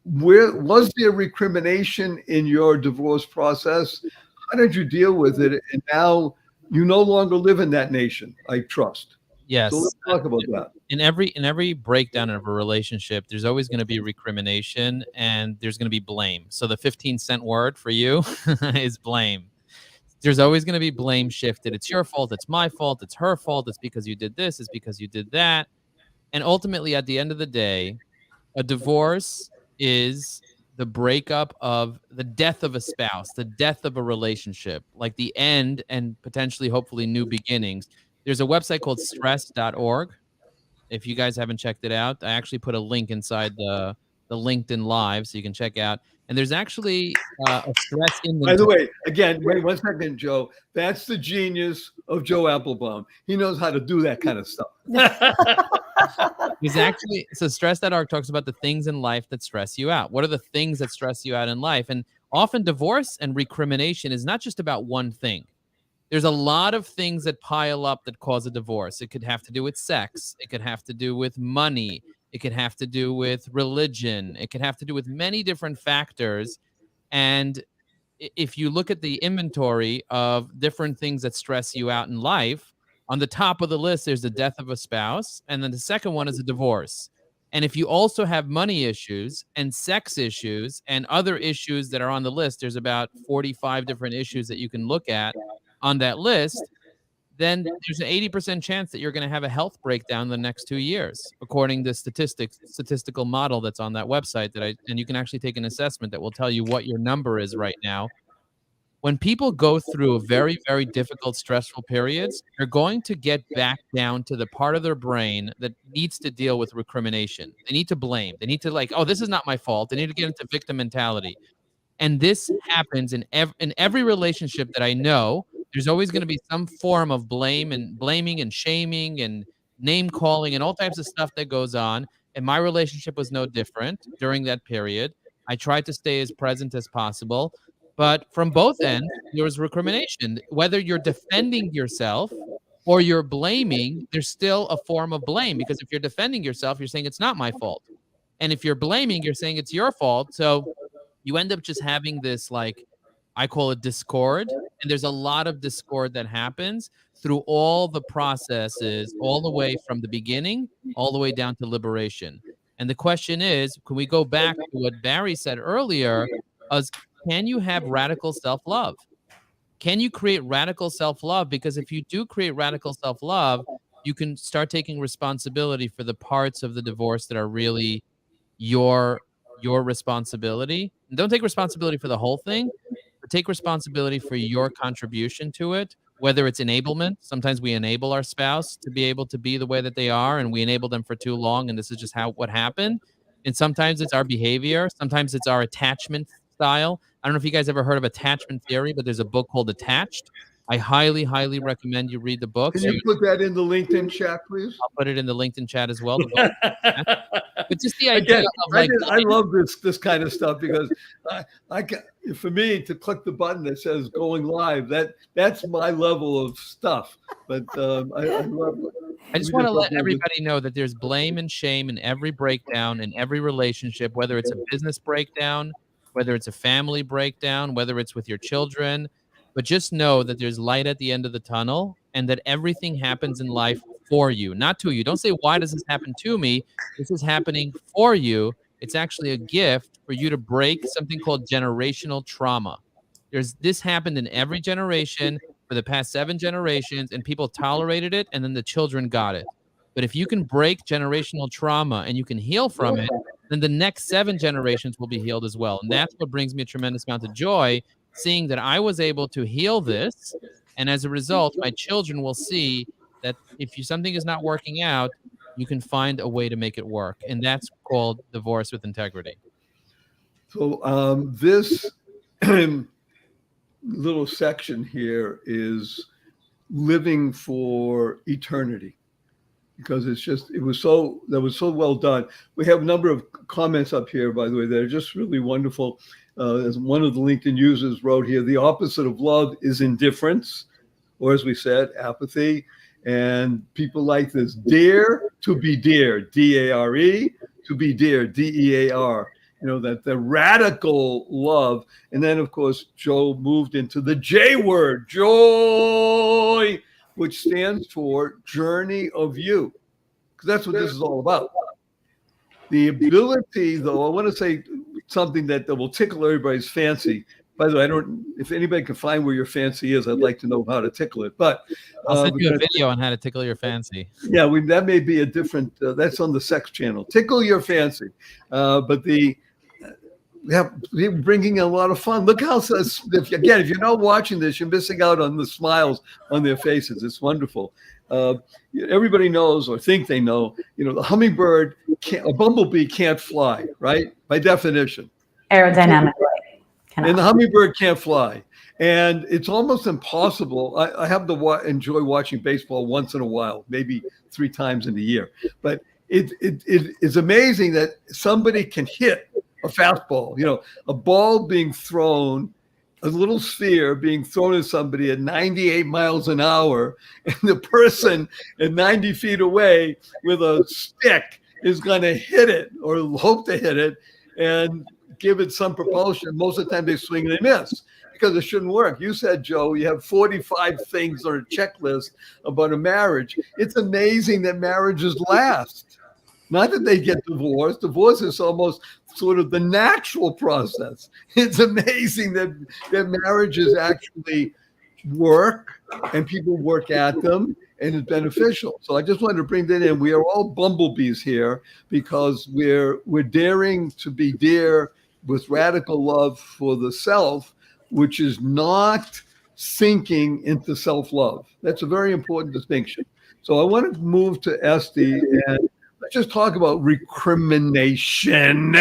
where was there recrimination in your divorce process? How did you deal with it? And now you no longer live in that nation, I trust. Yes. So let's talk about that. In every breakdown of a relationship, there's always going to be recrimination and there's going to be blame. So the 15-cent word for you is blame. There's always going to be blame shifted. It's your fault. It's my fault. It's her fault. It's because you did this. It's because you did that. And ultimately, at the end of the day, a divorce is the breakup of the death of a spouse, the death of a relationship, like the end and potentially, hopefully, new beginnings. There's a website called stress.org. If you guys haven't checked it out, I actually put a link inside the LinkedIn Live so you can check out. And there's actually a stress inventory. By the way, again, wait 1 second, Joe. That's the genius of Joe Applebaum. He knows how to do that kind of stuff. There's actually, so stress.org talks about the things in life that stress you out. What are the things that stress you out in life? And often divorce and recrimination is not just about one thing. There's a lot of things that pile up that cause a divorce. It could have to do with sex. It could have to do with money. It could have to do with religion. It could have to do with many different factors. And if you look at the inventory of different things that stress you out in life, on the top of the list, there's the death of a spouse. And then the second one is a divorce. And if you also have money issues and sex issues and other issues that are on the list, there's about 45 different issues that you can look at on that list, then there's an 80% chance that you're going to have a health breakdown in the next 2 years, according to statistical model that's on that website and you can actually take an assessment that will tell you what your number is right now. When people go through very, very difficult, stressful periods, they're going to get back down to the part of their brain that needs to deal with recrimination. They need to blame. They need to oh, this is not my fault. They need to get into victim mentality. And this happens in every relationship that I know. There's always going to be some form of blaming and shaming and name calling and all types of stuff that goes on. And my relationship was no different during that period. I tried to stay as present as possible. But from both ends, there was recrimination. Whether you're defending yourself or you're blaming, there's still a form of blame. Because if you're defending yourself, you're saying it's not my fault. And if you're blaming, you're saying it's your fault. So you end up just having this, I call it discord. And there's a lot of discord that happens through all the processes, all the way from the beginning, all the way down to liberation. And the question is, can we go back to what Barry said earlier? Can you have radical self-love? Can you create radical self-love? Because if you do create radical self-love, you can start taking responsibility for the parts of the divorce that are really your responsibility. And don't take responsibility for the whole thing, but take responsibility for your contribution to it, whether it's enablement. Sometimes we enable our spouse to be able to be the way that they are, and we enable them for too long, and this is just what happened. And sometimes it's our behavior. Sometimes it's our attachment style. I don't know if you guys ever heard of attachment theory, but there's a book called Attached. I highly, highly recommend you read the book. Can you put that in the LinkedIn chat, please? I'll put it in the LinkedIn chat as well. But just the idea Again, I love this kind of stuff because for me to click the button that says going live, that's my level of stuff. But I love it. I just want to let everybody know that there's blame and shame in every breakdown, in every relationship, whether it's a business breakdown, whether it's a family breakdown, whether it's with your children. But just know that there's light at the end of the tunnel and that everything happens in life for you, not to you. Don't say, why does this happen to me? This is happening for you. It's actually a gift for you to break something called generational trauma. This happened in every generation for the past 7 generations, and people tolerated it, and then the children got it. But if you can break generational trauma and you can heal from it, then the next 7 generations will be healed as well. And that's what brings me a tremendous amount of joy, seeing that I was able to heal this. And as a result, my children will see that if something is not working out, you can find a way to make it work. And that's called divorce with integrity. So this little section here is living for eternity. Because that was so well done. We have a number of comments up here, by the way, that are just really wonderful. As one of the LinkedIn users wrote here, the opposite of love is indifference, or as we said, apathy. And people like this, dare to be dared, D-A-R-E, to be dared, D-E-A-R. That the radical love. And then, of course, Joe moved into the J word, joy, which stands for journey of you, because that's what this is all about. The ability, though, I want to say something that will tickle everybody's fancy, By the way, I don't. If anybody can find where your fancy is, I'd like to know how to tickle it. But I'll send you a video on how to tickle your fancy. yeah, that may be a different. That's on the sex channel. Tickle your fancy. But we're bringing a lot of fun. Look how, if you're not watching this, you're missing out on the smiles on their faces. It's wonderful. Everybody knows, or think they know, the hummingbird, a bumblebee can't fly, right? By definition. Aerodynamically. And the hummingbird can't fly. And it's almost impossible. I have to enjoy watching baseball once in a while, maybe 3 times in a year. But it is amazing that somebody can hit a fastball, a ball being thrown, a little sphere being thrown at somebody at 98 miles an hour, and the person at 90 feet away with a stick is going to hit it or hope to hit it and give it some propulsion. Most of the time they swing and they miss because it shouldn't work. You said, Joe, you have 45 things on a checklist about a marriage. It's amazing that marriages last. Not that they get divorced. Divorce is almost sort of the natural process. It's amazing that marriages actually work and people work at them and it's beneficial. So I just wanted to bring that in. We are all bumblebees here because we're daring to be dear with radical love for the self, which is not sinking into self-love. That's a very important distinction. So I want to move to Esty and let's just talk about recrimination.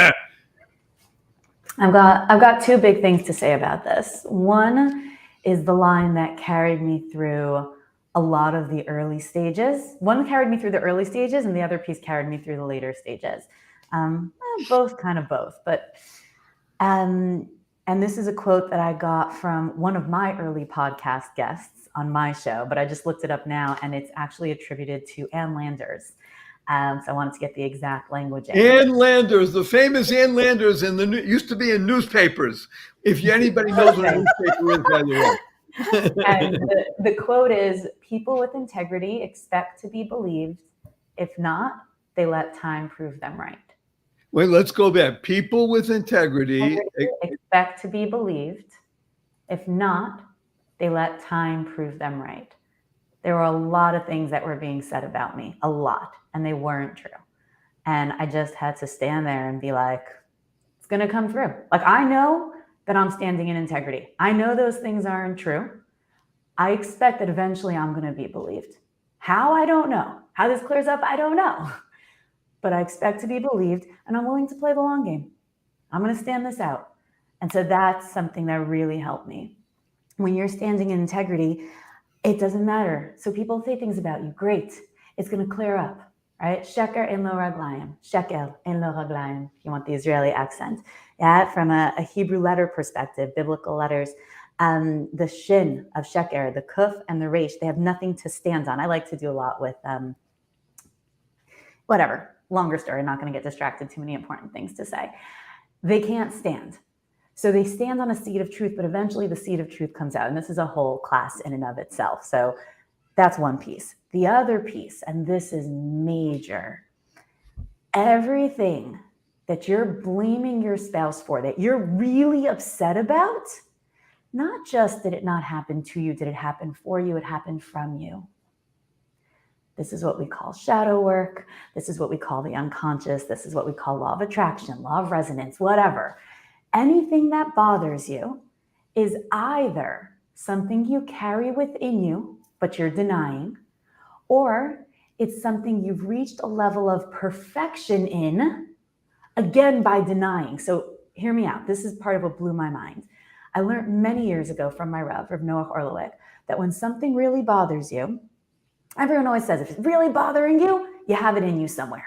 I've got 2 big things to say about this. One is the line that carried me through a lot of the early stages. One carried me through the early stages and the other piece carried me through the later stages. Both. But and this is a quote that I got from one of my early podcast guests on my show, but I just looked it up now and it's actually attributed to Ann Landers. So I wanted to get the exact language. Ann Landers, the famous Ann Landers, used to be in newspapers. If anybody knows what a newspaper is, by the way. And the quote is, "People with integrity expect to be believed. If not, they let time prove them right." Wait, let's go back. People with integrity expect to be believed. If not, they let time prove them right. There were a lot of things that were being said about me, a lot, and they weren't true. And I just had to stand there and be like, it's going to come through. Like, I know that I'm standing in integrity. I know those things aren't true. I expect that eventually I'm going to be believed. How? I don't know. How this clears up? I don't know. But I expect to be believed, and I'm willing to play the long game. I'm going to stand this out. And so that's something that really helped me. When you're standing in integrity, it doesn't matter. So people say things about you. Great. It's going to clear up, right? Sheker en lo raglayim. Shekel en lo raglayim, if you want the Israeli accent. Yeah, from a Hebrew letter perspective, biblical letters, the shin of sheker, the kuf and the resh, they have nothing to stand on. I like to do a lot with whatever. Longer story. I'm not going to get distracted. Too many important things to say. They can't stand. So they stand on a seed of truth, but eventually the seed of truth comes out. And this is a whole class in and of itself. So that's one piece. The other piece, and this is major, everything that you're blaming your spouse for, that you're really upset about, not just did it not happen to you, did it happen for you, it happened from you. This is what we call shadow work. This is what we call the unconscious. This is what we call law of attraction, law of resonance, whatever. Anything that bothers you is either something you carry within you, but you're denying, or it's something you've reached a level of perfection in, again, by denying. So hear me out. This is part of what blew my mind. I learned many years ago from my Rav Noach Orlowick, that when something really bothers you, everyone always says, if it's really bothering you, you have it in you somewhere.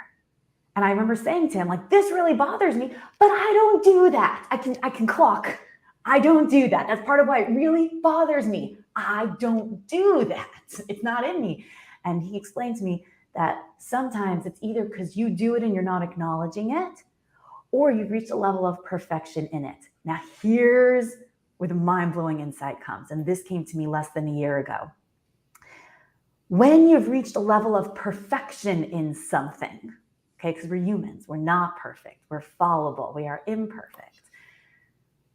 And I remember saying to him, like, this really bothers me, but I don't do that. I can clock. I don't do that. That's part of why it really bothers me. I don't do that. It's not in me. And he explained to me that sometimes it's either because you do it and you're not acknowledging it, or you've reached a level of perfection in it. Now, here's where the mind-blowing insight comes. And this came to me less than a year ago. When you've reached a level of perfection in something, okay, because we're humans, we're not perfect, we're fallible, we are imperfect.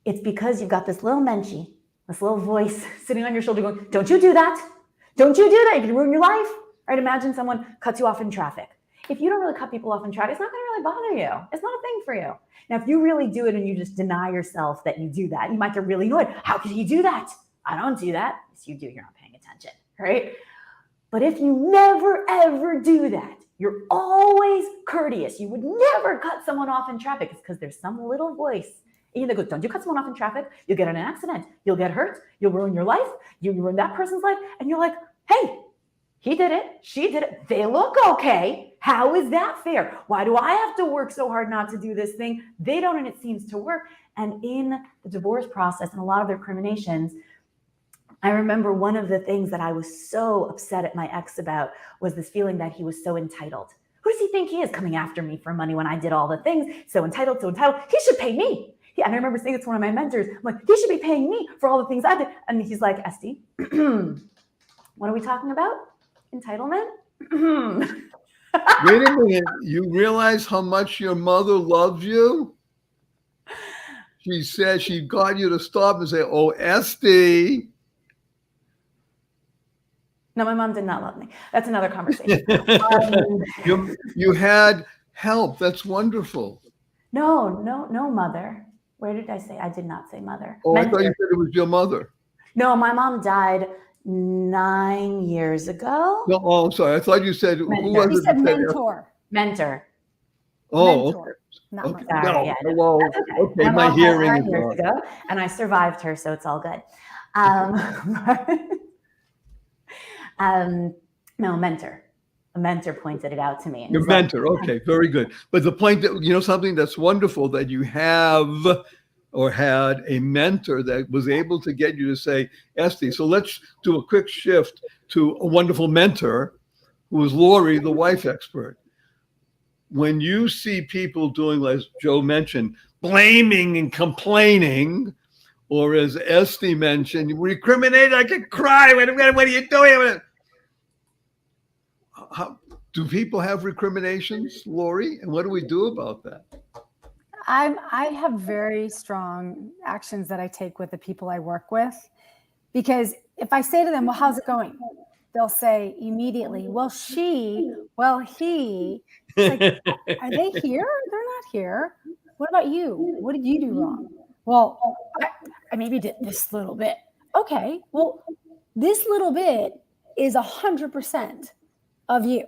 It's because you've got this little menschie, this little voice sitting on your shoulder going, don't you do that. Don't you do that. You can ruin your life. Right? Imagine someone cuts you off in traffic. If you don't really cut people off in traffic, it's not going to really bother you. It's not a thing for you. Now, if you really do it and you just deny yourself that you do that, you might get really annoyed. How could he do that? I don't do that. Yes, you do. You're not paying attention, right? But if you never, ever do that, you're always courteous. You would never cut someone off in traffic. It's because there's some little voice. Either goes, don't you cut someone off in traffic? You'll get in an accident. You'll get hurt. You'll ruin your life. You ruin that person's life. And you're like, hey, he did it. She did it. They look okay. How is that fair? Why do I have to work so hard not to do this thing? They don't, and it seems to work. And in the divorce process and a lot of their recriminations, I remember one of the things that I was so upset at my ex about was this feeling that he was so entitled. Who does he think he is, coming after me for money when I did all the things? So entitled, so entitled. He should pay me. Yeah, and I remember saying it to one of my mentors. I'm like, he should be paying me for all the things I did. And he's like, Esty, what are we talking about? Entitlement? Wait a minute. You realize how much your mother loves you? She said she got you to stop and say, oh, Esty. No, my mom did not love me. That's another conversation. You had help. That's wonderful. No, mother. Where did I say? I did not say mother. Oh, Mentor. I thought you said it was your mother. No, my mom died 9 years ago. No, oh, I'm sorry. I thought you said, who was He it? said that said- mentor. Mentor. Oh, Mentor, not okay. mother. Sorry, No, yeah, well, That's okay. okay, My my mom died hearing 9 is years wrong. ago, and I survived her, so it's all good. No, mentor. A mentor pointed it out to me. And Your he's like, mentor. Okay, very good. But the point that, you know, something that's wonderful that you have or had a mentor that was able to get you to say, Esty. So let's do a quick shift to a wonderful mentor who was Lori, the wife expert. When you see people doing, as Joe mentioned, blaming and complaining, or as Esty mentioned, recriminate, I can cry. What are you doing? How, do people have recriminations, Lori? And what do we do about that? I have very strong actions that I take with the people I work with, because if I say to them, well, how's it going? They'll say immediately, well, she, well, he. It's like, are they here? They're not here. What about you? What did you do wrong? Well, I maybe did this little bit. Okay, well, this little bit is 100% of you.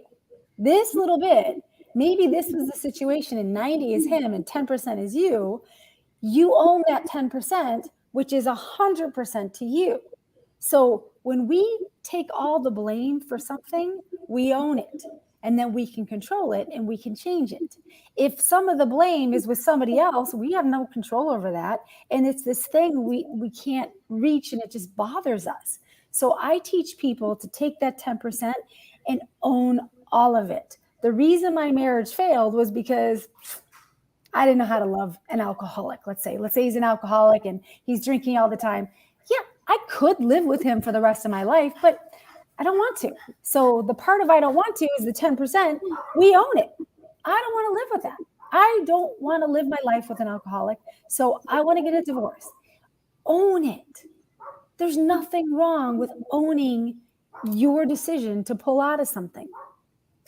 This little bit, maybe this was the situation and 90 is him and 10% is you. You own that 10%, which is 100% to you. So when we take all the blame for something, we own it, and then we can control it and we can change it. If some of the blame is with somebody else, we have no control over that. And it's this thing we can't reach, and it just bothers us. So I teach people to take that 10% and own all of it. The reason my marriage failed was because I didn't know how to love an alcoholic. Let's say he's an alcoholic and he's drinking all the time. Yeah, I could live with him for the rest of my life, but I don't want to. So the part of I don't want to is the 10%. We own it. I don't want to live with that. I don't want to live my life with an alcoholic. So I want to get a divorce. Own it. There's nothing wrong with owning your decision to pull out of something.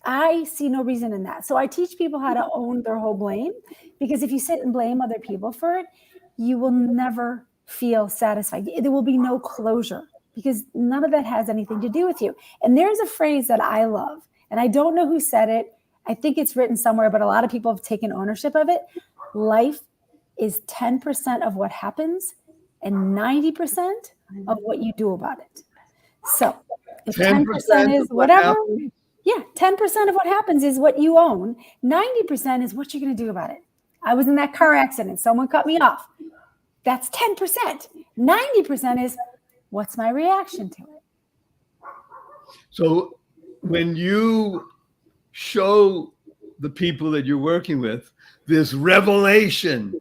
I see no reason in that. So I teach people how to own their whole blame, because if you sit and blame other people for it, you will never feel satisfied. There will be no closure, because none of that has anything to do with you. And there's a phrase that I love, and I don't know who said it. I think it's written somewhere, but a lot of people have taken ownership of it. Life is 10% of what happens and 90% of what you do about it. So if 10% is whatever, yeah, 10% of what happens is what you own. 90% is what you're going to do about it. I was in that car accident. Someone cut me off. That's 10%. 90% is what's my reaction to it. So when you show the people that you're working with this revelation,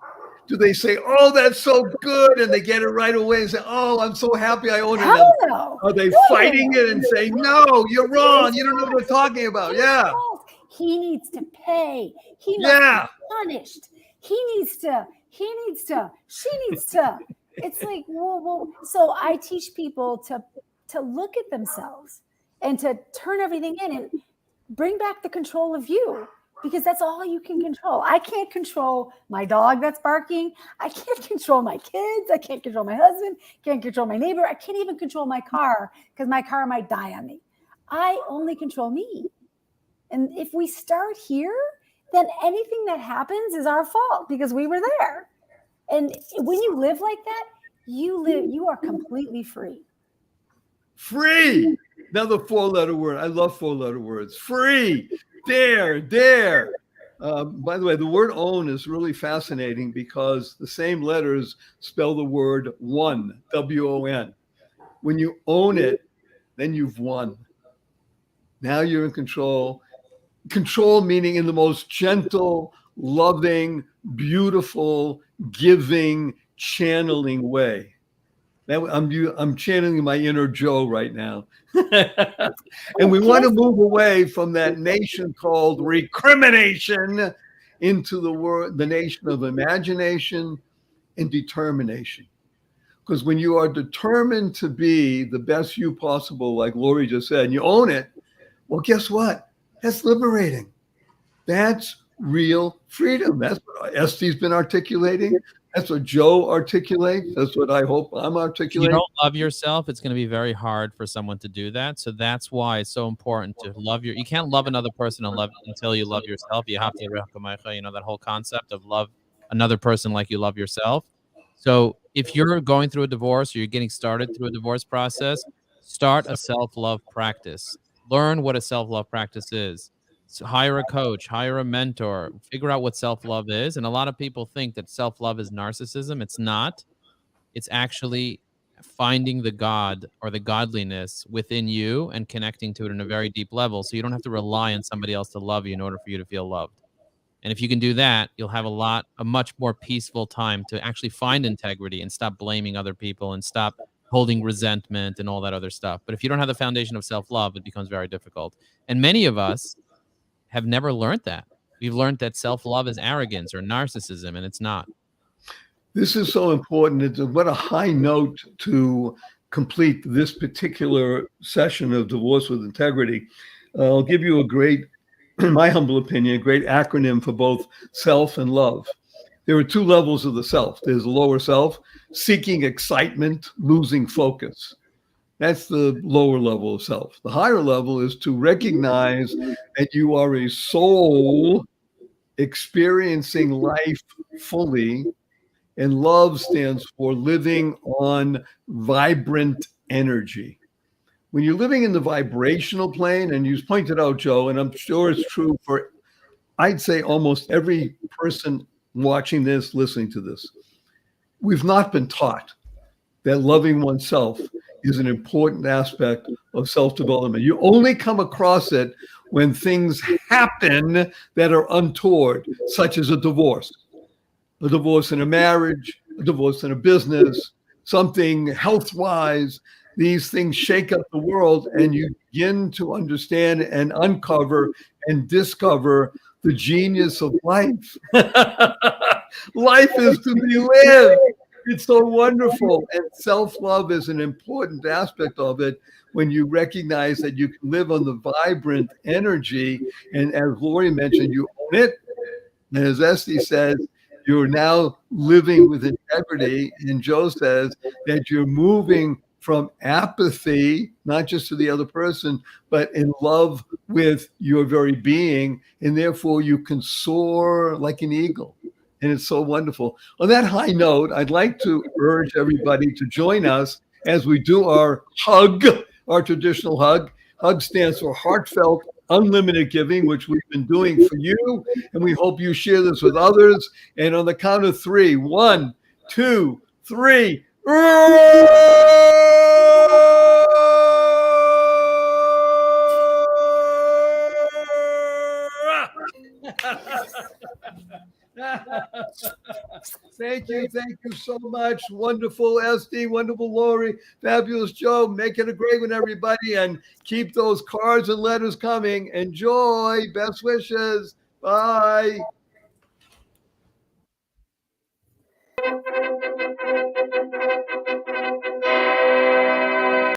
do they say, oh, that's so good, and they get it right away and say, oh, I'm so happy I own it? Hell no. Are they fighting it and saying, no, you're wrong, you don't know what we're talking about? Yeah. He needs to pay. He must be punished. He needs to he needs to, she needs to. It's like, well, so I teach people to look at themselves and to turn everything in and bring back the control of you, because that's all you can control. I can't control my dog that's barking. I can't control my kids. I can't control my husband. Can't control my neighbor. I can't even control my car because my car might die on me. I only control me. And if we start here, then anything that happens is our fault because we were there. And when you live like that, you are completely free. Free. Another 4-letter word. I love 4-letter words. Free. Dare. By the way, the word own is really fascinating because the same letters spell the word won, W-O-N. When you own it, then you've won. Now you're in control. Control meaning in the most gentle, loving, beautiful, giving, channeling way. I'm channeling my inner Joe right now. And we want to move away from that nation called recrimination into the nation of imagination and determination. Because when you are determined to be the best you possible, like Lori just said, and you own it, well, guess what? That's liberating. That's real freedom. That's what Estee's been articulating. That's what Joe articulates. That's what I hope I'm articulating. If you don't love yourself, it's going to be very hard for someone to do that. So that's why it's so important to love you can't love another person until you love yourself. You have to, that whole concept of love another person like you love yourself. So if you're going through a divorce or you're getting started through a divorce process, start a self-love practice. Learn what a self-love practice is. So hire a coach, hire a mentor, figure out what self-love is. And a lot of people think that self-love is narcissism. It's not. It's actually finding the God or the godliness within you and connecting to it in a very deep level. So you don't have to rely on somebody else to love you in order for you to feel loved. And if you can do that, you'll have a much more peaceful time to actually find integrity and stop blaming other people and stop holding resentment and all that other stuff. But if you don't have the foundation of self-love, it becomes very difficult. And many of us have never learned that. We've learned that self-love is arrogance or narcissism, and it's not. This is so important. What a high note to complete this particular session of Divorce with Integrity. I'll give you in my humble opinion, a great acronym for both self and love. There are two levels of the self. There's the lower self, seeking excitement, losing focus. That's the lower level of self. The higher level is to recognize that you are a soul experiencing life fully, and love stands for living on vibrant energy. When you're living in the vibrational plane, and you pointed out, Joe, and I'm sure it's true for, I'd say, almost every person watching this, listening to this, we've not been taught that loving oneself is an important aspect of self-development. You only come across it when things happen that are untoward, such as a divorce in a marriage, a divorce in a business, something health-wise. These things shake up the world, and you begin to understand and uncover and discover the genius of life. Life is to be lived. It's so wonderful. And self-love is an important aspect of it when you recognize that you can live on the vibrant energy. And as Lori mentioned, you own it. And as Esty says, you're now living with integrity. And Joe says that you're moving from apathy, not just to the other person, but in love with your very being. And therefore you can soar like an eagle. And it's so wonderful. On that high note, I'd like to urge everybody to join us as we do our hug, our traditional hug. Hug stands for heartfelt, unlimited giving, which we've been doing for you. And we hope you share this with others. And on the count of three, 1, 2, 3. Thank you so much. Wonderful Esty, wonderful Lori, fabulous Joe. Make it a great one, everybody, and keep those cards and letters coming. Enjoy. Best wishes. Bye.